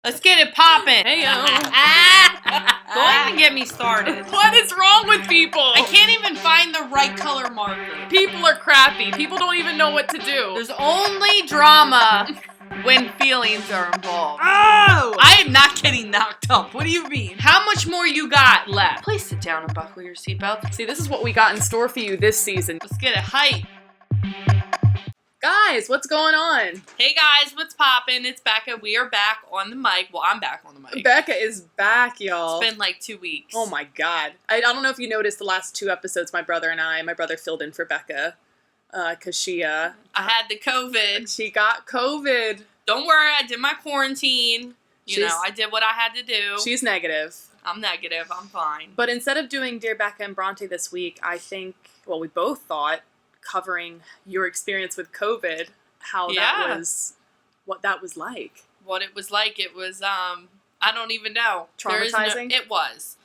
Let's get it poppin'. Hey, yo. Don't even get me started. What is wrong with people? I can't even find the right color marker. People are crappy. People don't even know what to do. There's only drama when feelings are involved. Oh! I am not getting knocked up. What do you mean? How much more you got left? Please sit down and buckle your seatbelt. See, this is what we got in store for you this season. Let's get it hype. Guys, what's going on? Hey guys, what's poppin'? It's Bekah. We are back on the mic. Well, I'm back on the mic. Bekah is back, y'all. It's been like 2 weeks. Oh my god. I don't know if you noticed the last 2 episodes, my brother filled in for Bekah. Because she, I had the COVID. she got COVID. Don't worry, I did my quarantine. I did what I had to do. She's negative. I'm negative. I'm fine. But instead of doing Dear Bekah and Bronte this week, I think, well, we both thought covering your experience with COVID, what that was like. What it was like, it was, I don't even know. Traumatizing? It was.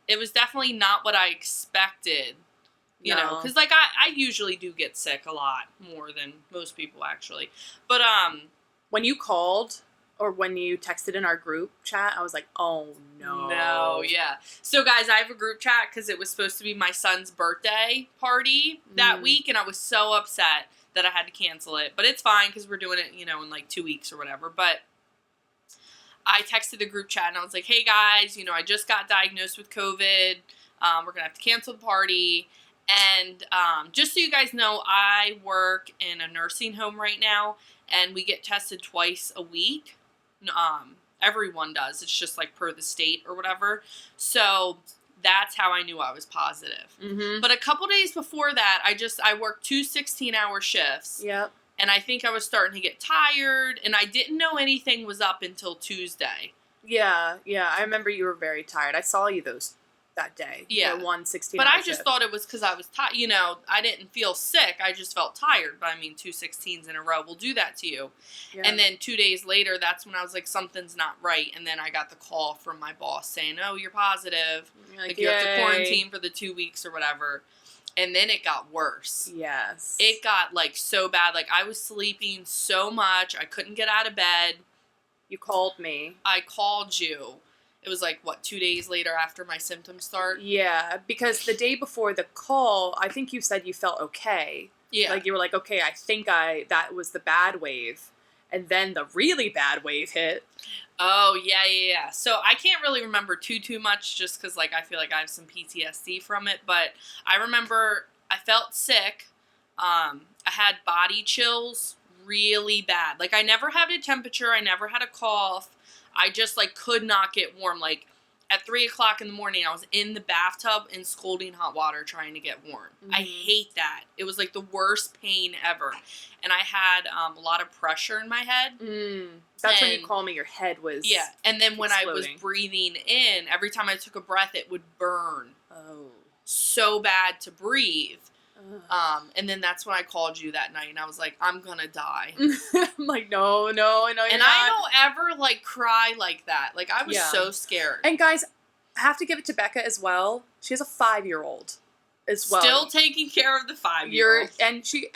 It was definitely not what I expected, you know, because, like, I usually do get sick a lot more than most people, actually. But, when you called or when you texted in our group chat, I was like, oh, no. No, yeah. So, guys, I have a group chat because it was supposed to be my son's birthday party that week, and I was so upset that I had to cancel it. But it's fine because we're doing it, in like 2 weeks or whatever. But I texted the group chat, and I was like, hey, guys, I just got diagnosed with COVID. We're going to have to cancel the party. And just so you guys know, I work in a nursing home right now, and we get tested twice a week. Everyone does. It's just like per the state or whatever. So that's how I knew I was positive. Mm-hmm. But a couple days before that, I worked 2 16-hour shifts. Yep. And I think I was starting to get tired, and I didn't know anything was up until Tuesday. Yeah. I remember you were very tired. I saw you that day. Yeah. The 1 16-hour But I just shift. thought it was because I was tired. I didn't feel sick. I just felt tired. But 2 16s in a row will do that to you. Yeah. And then 2 days later, that's when I was like, something's not right. And then I got the call from my boss saying, oh, you're positive. Like, you have to yay. quarantine for the 2 weeks or whatever. And then it got worse. Yes. It got so bad. I was sleeping so much. I couldn't get out of bed. You called me. I called you. It was 2 days later after my symptoms start? Yeah, because the day before the call, I think you said you felt okay. Yeah. You were like, okay, I think that was the bad wave. And then the really bad wave hit. Oh, yeah. So I can't really remember too much just because, I feel like I have some PTSD from it. But I remember I felt sick. I had body chills really bad. I never had a temperature. I never had a cough. I just, could not get warm. At 3 o'clock in the morning, I was in the bathtub in scalding hot water trying to get warm. Mm-hmm. I hate that. It was, the worst pain ever. And I had a lot of pressure in my head. That's when you called me. Your head was Yeah. And then when exploding. I was breathing in, every time I took a breath, it would burn. Oh. So bad to breathe. And then that's when I called you that night, and I was like, I'm gonna die. I'm like, no, you're not. I don't ever, cry like that. I was so scared. And guys, I have to give it to Bekah as well. She has a 5-year-old as well. Still taking care of the 5-year-old. And she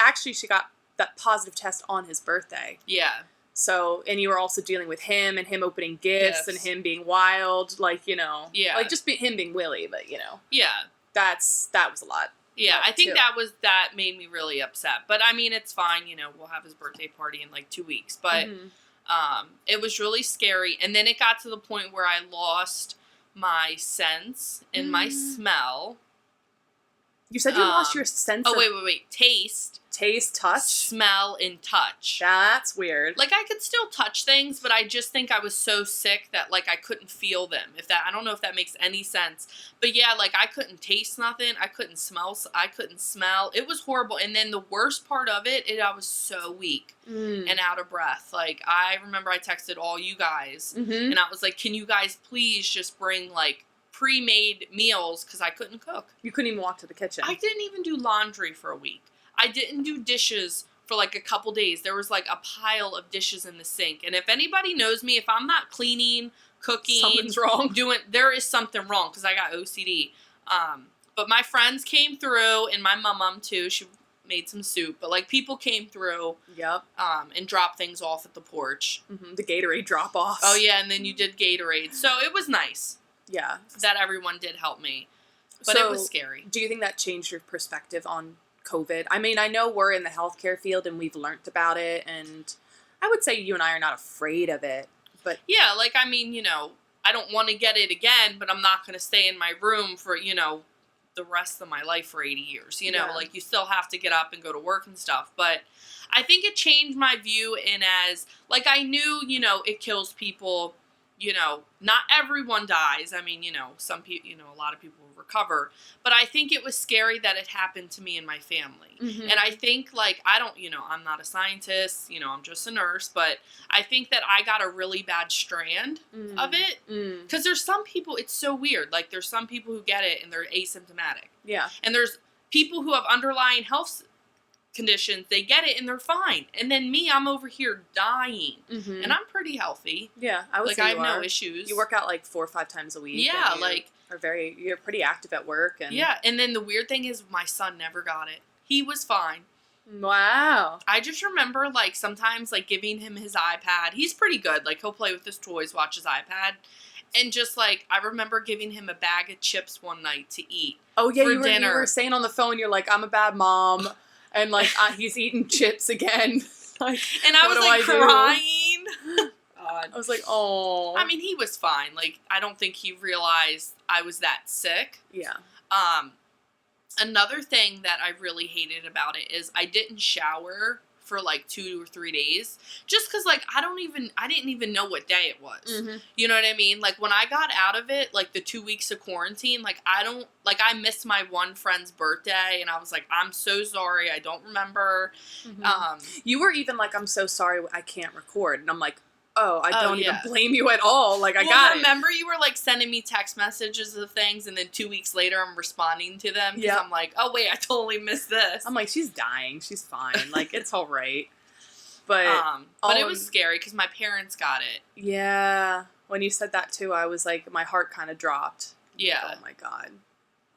got that positive test on his birthday. Yeah. So, and you were also dealing with him and him opening gifts and him being wild, Yeah. Him being Willy, but, Yeah. that was a lot. Yeah, I think that made me really upset. But, it's fine, we'll have his birthday party in 2 weeks. But it was really scary. And then it got to the point where I lost my sense and my smell. You said you lost your sense of... Oh, wait. Taste, touch? Smell, and touch. That's weird. I could still touch things, but I just think I was so sick that, I couldn't feel them. I don't know if that makes any sense. But, yeah, I couldn't taste nothing. I couldn't smell. It was horrible. And then the worst part of it, I was so weak and out of breath. I remember I texted all you guys, and I was like, can you guys please just bring, pre-made meals, because I couldn't cook. You couldn't even walk to the kitchen. I didn't even do laundry for a week. I didn't do dishes for a couple days. There was a pile of dishes in the sink. And if anybody knows me, if I'm not cleaning, cooking, something's wrong. There is something wrong because I got OCD. But my friends came through, and my mom too. made some soup, but like people came through, Yep. and dropped things off at the porch. The Gatorade drop offs. Oh yeah, and then you did Gatorade, so it was nice. Yeah. That everyone did help me, but So, it was scary. Do you think that changed your perspective on COVID? I mean, I know we're in the healthcare field and we've learned about it, and I would say you and I are not afraid of it, but Yeah, like, I mean, I don't want to get it again, but I'm not going to stay in my room for, the rest of my life for 80 years. Yeah. Like, you still have to get up and go to work and stuff. But I think it changed my view in as, like, I knew, it kills people. Not everyone dies. I mean, some people, a lot of people recover. But I think it was scary that it happened to me and my family. Mhm. And I think, like, I don't, I'm not a scientist, I'm just a nurse. But I think that I got a really bad strand of it. Because there's some people, it's so weird. Like, there's some people who get it and they're asymptomatic. Yeah. And there's people who have underlying health conditions, they get it and they're fine. And then me, I'm over here dying. And I'm pretty healthy. Yeah, I would Like, say I have you no are. issues. You work out like 4 or 5 times a week. Yeah, and like... you're pretty active at work. And Yeah, and then the weird thing is my son never got it. He was fine. Wow. I just remember, like, sometimes, like, giving him his iPad. He's pretty good. Like, he'll play with his toys, watch his iPad. And just, like, I remember giving him a bag of chips one night to eat. Oh, yeah, for you dinner. were saying on the phone, you're like, I'm a bad mom. And, like, he's eating chips again. Like, And I was, what do like, I do? crying. God. I was like, oh. I mean, he was fine. Like, I don't think he realized I was that sick. Yeah. Another thing that I really hated about it is I didn't shower for like 2 or 3 days, just because like I didn't even know what day it was. You know what I mean? Like when I got out of it, like the 2 weeks of quarantine, like I missed my one friend's birthday, and I was like, I'm so sorry, I don't remember. You were even like, I'm so sorry, I can't record, and I'm like, oh, I don't even yeah. blame you at all. Like, I got it. Remember you were, like, sending me text messages of things, and then 2 weeks later I'm responding to them, because I'm like, oh, wait, I totally missed this. I'm like, she's dying. She's fine. Like, it's all right. But it was scary, because my parents got it. Yeah. When you said that, too, I was like, my heart kind of dropped. Yeah. Like, oh, my God.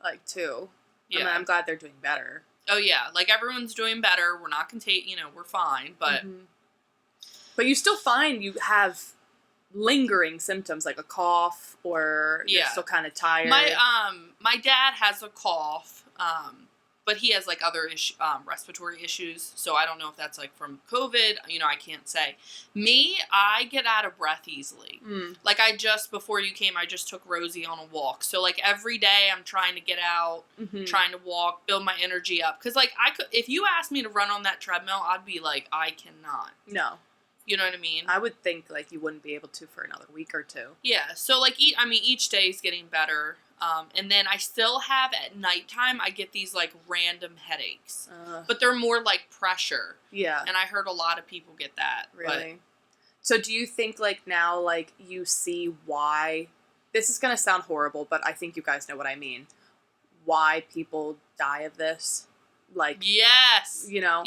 Like, too. Yeah. I mean, I'm glad they're doing better. Oh, yeah. Like, everyone's doing better. We're not we're fine, but... But you still find you have lingering symptoms like a cough, or you're still kind of tired. My dad has a cough, but he has like other respiratory issues, so I don't know if that's like from COVID. I can't say. Me, I get out of breath easily. Like before you came, I just took Rosie on a walk. So like every day I'm trying to get out, trying to walk, build my energy up. Because like if you asked me to run on that treadmill, I'd be like, I cannot. No. You know what I mean? I would think, like, you wouldn't be able to for another week or 2. Yeah. So, like, each day is getting better. And then I still have, at nighttime, I get these, like, random headaches. But they're more, like, pressure. Yeah. And I heard a lot of people get that. Really? So do you think, like, now, like, you see why... This is going to sound horrible, but I think you guys know what I mean. Why people die of this? Like... Yes! Yeah.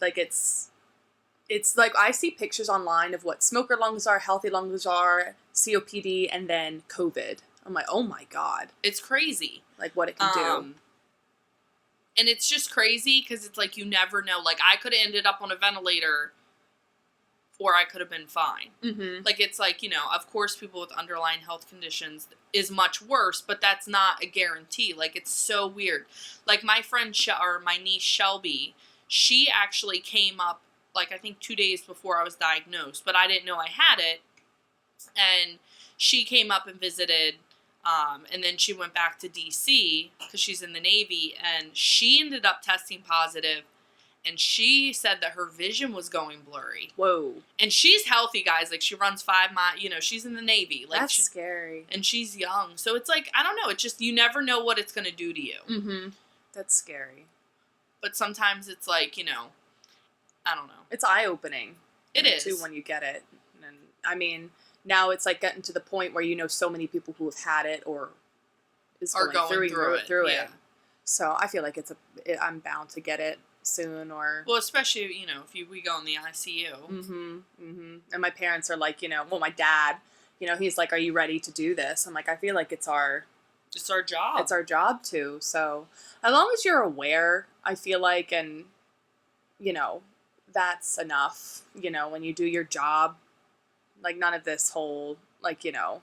Like, it's like, I see pictures online of what smoker lungs are, healthy lungs are, COPD, and then COVID. I'm like, oh my God. It's crazy. Like, what it can do. And it's just crazy, because it's like, you never know. Like, I could have ended up on a ventilator, or I could have been fine. Like, it's like, of course people with underlying health conditions is much worse, but that's not a guarantee. Like, it's so weird. Like, my friend, my niece Shelby, she actually came up, like, I think 2 days before I was diagnosed, but I didn't know I had it, and she came up and visited, and then she went back to D.C., because she's in the Navy, and she ended up testing positive, and she said that her vision was going blurry. Whoa. And she's healthy, guys, like, she runs 5 miles, she's in the Navy. Like, that's scary. And she's young, so it's like, I don't know, it's just, you never know what it's going to do to you. That's scary. But sometimes it's like, I don't know. It's eye-opening. It is. Too, when you get it. And I mean, now it's like getting to the point where so many people who have had it or are going through it. Yeah. So I feel like I'm bound to get it soon, or... Well, especially, if we go in the ICU. And my parents are like, my dad, he's like, are you ready to do this? I'm like, I feel like it's our It's our job. It's our job to. So as long as you're aware, I feel like, and, you know, that's enough, you know, when you do your job, like none of this whole, like, you know,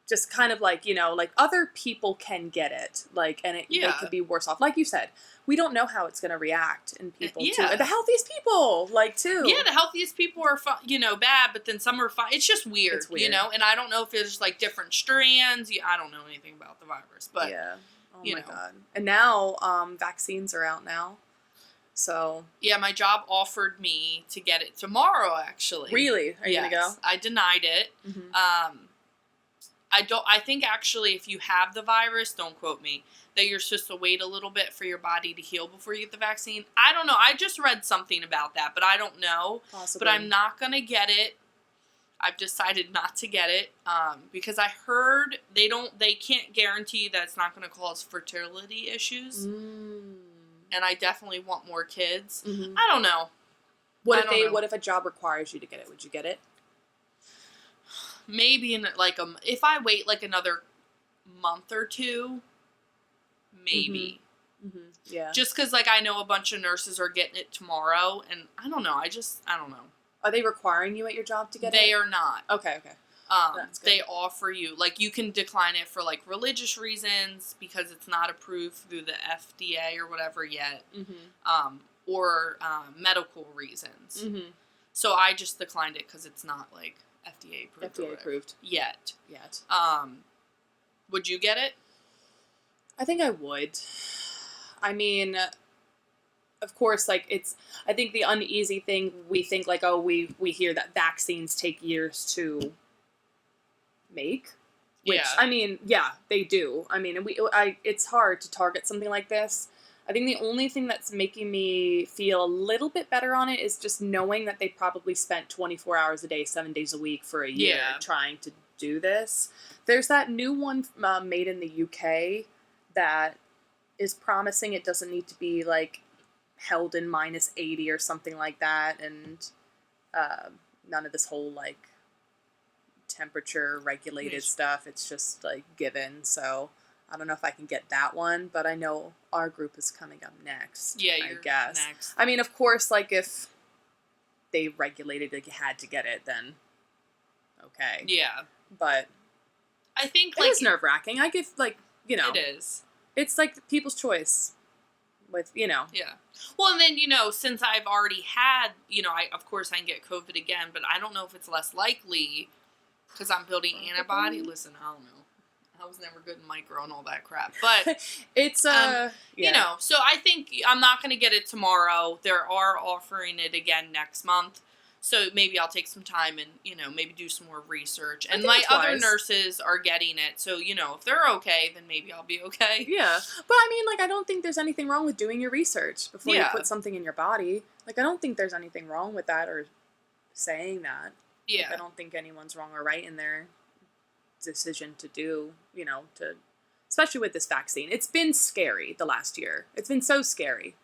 just kind of like, you know, like other people can get it, like, and they could be worse off. Like you said, we don't know how it's going to react in people too. The healthiest people, like, too. Yeah, the healthiest people are, you know, bad, but then some are fine. It's just weird, It's weird, you know, and I don't know if it's like different strands. I don't know anything about the virus, but yeah. Oh my God. And now, vaccines are out now. So. Yeah, my job offered me to get it tomorrow, actually. Really? Are you going to go? I denied it. Mm-hmm. I think actually if you have the virus, don't quote me, that you're supposed to wait a little bit for your body to heal before you get the vaccine. I don't know. I just read something about that, but I don't know. Possibly. But I'm not going to get it. I've decided not to get it because I heard they can't guarantee that it's not going to cause fertility issues. And I definitely want more kids. Mm-hmm. I don't know. What if a job requires you to get it? Would you get it? Maybe in like if I wait like another month or two, maybe. Mm-hmm. Yeah. Just because like I know a bunch of nurses are getting it tomorrow, and I don't know. I don't know. Are they requiring you at your job to get it? They are not. Okay. They offer you, like, you can decline it for like religious reasons because it's not approved through the FDA or whatever yet, or medical reasons. Mm-hmm. So I just declined it because it's not like FDA approved. FDA approved yet. Would you get it? I think I would. I mean, of course, like I think the uneasy thing, we think like, oh, we hear that vaccines take years to make. Which, I mean, yeah, they do. I mean, it's hard to target something like this. I think the only thing that's making me feel a little bit better on it is just knowing that they probably spent 24 hours a day, 7 days a week for a year trying to do this. There's that new one made in the UK that is promising it doesn't need to be, like, held in -80 or something like that, and none of this whole, like, temperature regulated stuff. It's just, like, given, so I don't know if I can get that one, but I know our group is coming up next. Yeah, I guess. Next. I mean, of course, like, if they regulated it, you had to get it, then okay. Yeah. But I think, like, it's nerve-wracking. I give, like, you know. It is. It's, like, people's choice with, you know. Yeah. Well, and then, you know, since I've already had, you know, of course I can get COVID again, but I don't know if it's less likely because I'm building antibody. Listen, I don't know. I was never good in micro and all that crap. But it's, you know, so I think I'm not going to get it tomorrow. They are offering it again next month. So maybe I'll take some time and, you know, maybe do some more research. And my other nurses are getting it. So, you know, if they're okay, then maybe I'll be okay. Yeah. But I mean, like, I don't think there's anything wrong with doing your research before you put something in your body. Like, I don't think there's anything wrong with that or saying that. Yeah. Like, I don't think anyone's wrong or right in their decision to do, you know, especially with this vaccine. It's been scary the last year. It's been so scary.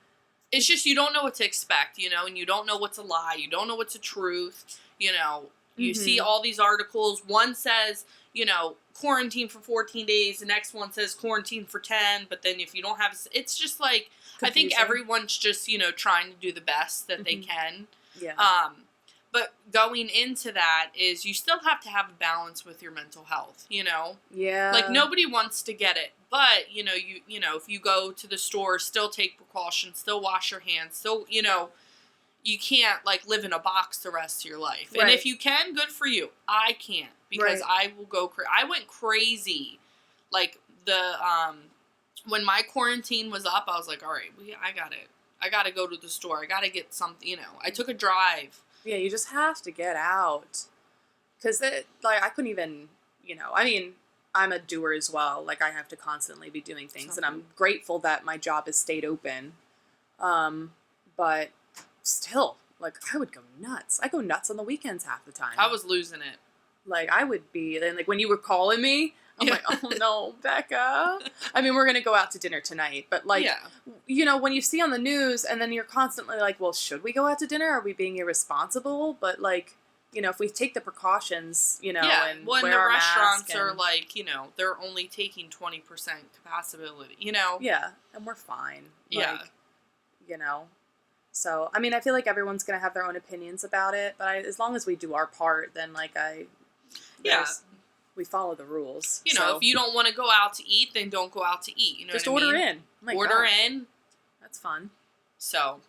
It's just you don't know what to expect, you know, and you don't know what's a lie. You don't know what's a truth. You know, you see all these articles. One says, you know, quarantine for 14 days. The next one says quarantine for 10. But then if you don't have, it's just like, confusing. I think everyone's just, you know, trying to do the best that they can. Yeah. But going into that is you still have to have a balance with your mental health, you know? Yeah. Like, nobody wants to get it. But, you know, you know, if you go to the store, still take precautions, still wash your hands, still, you know, you can't, like, live in a box the rest of your life. Right. And if you can, good for you. I can't. Because I will go crazy. I went crazy. Like, when my quarantine was up, I was like, all right, I got it. I got to go to the store. I got to get something, you know. I took a drive. Yeah, you just have to get out. Because, like, I couldn't even, you know, I mean, I'm a doer as well. Like, I have to constantly be doing things. And I'm grateful that my job has stayed open. But still, like, I would go nuts. I go nuts on the weekends half the time. I was losing it. Like, I would be, and, like, when you were calling me, I'm like, oh, no, Bekah. I mean, we're going to go out to dinner tonight. But, like, you know, when you see on the news and then you're constantly like, well, should we go out to dinner? Are we being irresponsible? But, like, if we take the precautions, and well, and wear the our restaurants mask are like, they're only taking 20% capacity, Yeah, and we're fine. Yeah. So, I mean, I feel like everyone's going to have their own opinions about it, but as long as we do our part, then, we follow the rules. If you don't want to go out to eat, then don't go out to eat. Just order in. Order in. That's fun. So,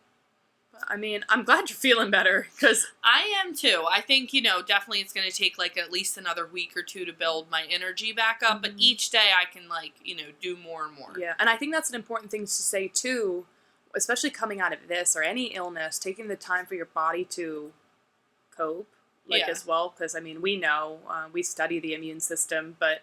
I mean, I'm glad you're feeling better, because I am too. I think, definitely it's going to take at least another week or two to build my energy back up, but each day I can do more and more. Yeah, and I think that's an important thing to say too, especially coming out of this or any illness, taking the time for your body to cope, as well, because, I mean, we know, we study the immune system, but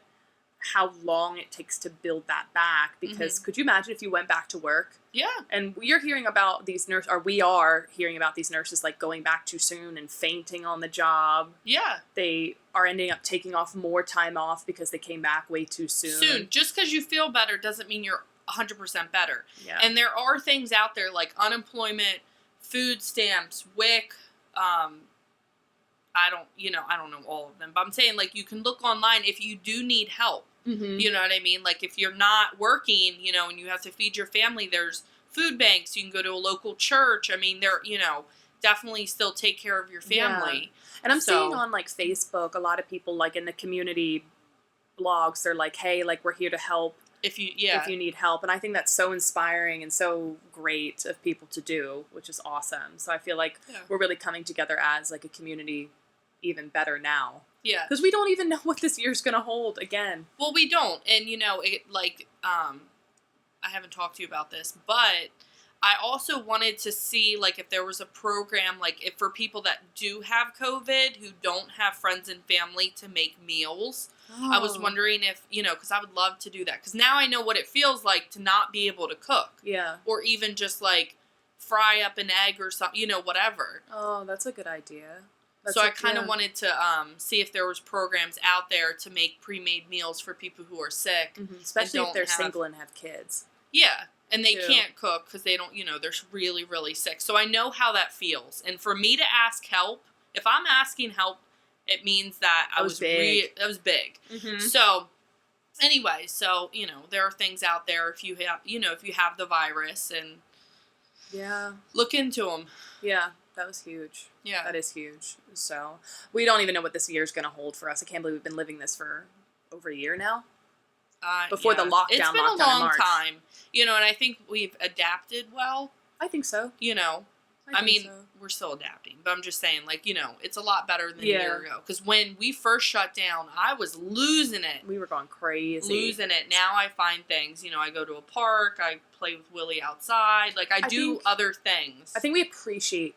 how long it takes to build that back, because could you imagine if you went back to work? Yeah. And you're hearing about these nurses, or we are hearing about these nurses, going back too soon and fainting on the job. Yeah. They are ending up taking off more time off because they came back way too soon. Just because you feel better doesn't mean you're 100% better. Yeah. And there are things out there like unemployment, food stamps, WIC, I don't know all of them, but I'm saying you can look online if you do need help. Mm-hmm. You know what I mean? If you're not working, and you have to feed your family, there's food banks. You can go to a local church. I mean, they're, definitely still take care of your family. Yeah. And I'm seeing on Facebook, a lot of people in the community blogs, they're like, hey, we're here to help. If you need help. And I think that's so inspiring and so great of people to do, which is awesome. So I feel we're really coming together as a community even better now. Yeah. Because we don't even know what this year's going to hold again. Well, we don't. And, I haven't talked to you about this, but I also wanted to see, if there was a program, if for people that do have COVID, who don't have friends and family to make meals. Oh. I was wondering if, because I would love to do that. Because now I know what it feels like to not be able to cook. Yeah. Or even just, fry up an egg or something, whatever. Oh, that's a good idea. So I kind of wanted to see if there was programs out there to make pre-made meals for people who are sick. Mm-hmm. Especially if they're single and have kids. Yeah. And they can't cook because they don't, they're really, really sick. So I know how that feels. And for me to ask help, if I'm asking help, it means that I was big. That was big. Mm-hmm. So anyway, there are things out there if you have, if you have the virus and look into them. Yeah. That was huge. Yeah. That is huge. So, we don't even know what this year's going to hold for us. I can't believe we've been living this for over a year now. Before the lockdown. It's been a long time. And I think we've adapted well. I think so. I mean, we're still adapting. But I'm just saying, it's a lot better than a year ago. Because when we first shut down, I was losing it. We were going crazy. Losing it. Now I find things. I go to a park. I play with Willie outside. I do other things. I think we appreciate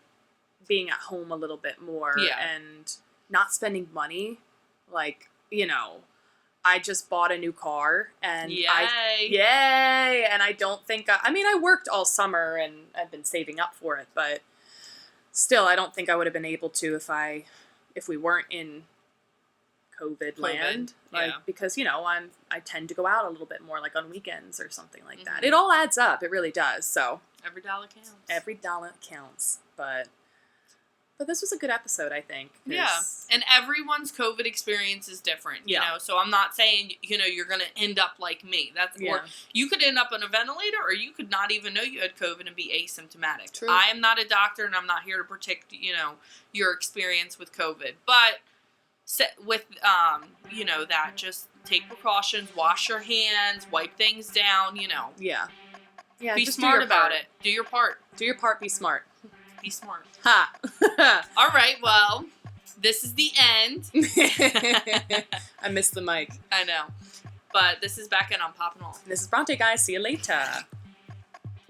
being at home a little bit more and not spending money. I just bought a new car and yay. And I don't think, I worked all summer and I've been saving up for it, but still, I don't think I would have been able to if we weren't in COVID land. Because, I tend to go out a little bit more on weekends or something like that. It all adds up. It really does. So every dollar counts. Every dollar counts. But this was a good episode, I think. Yeah. And everyone's COVID experience is different, you know? So I'm not saying, you're going to end up like me. Or you could end up on a ventilator, or you could not even know you had COVID and be asymptomatic. True. I am not a doctor, and I'm not here to predict, your experience with COVID. But with, that, just take precautions, wash your hands, wipe things down, Yeah. Yeah. Be smart about it. Do your part. Do your part, be smart. Be smart. Ha! All right, well, this is the end. I missed the mic. I know. But this is Bekah, and I'm popping off. This is Bronte, guys. See you later.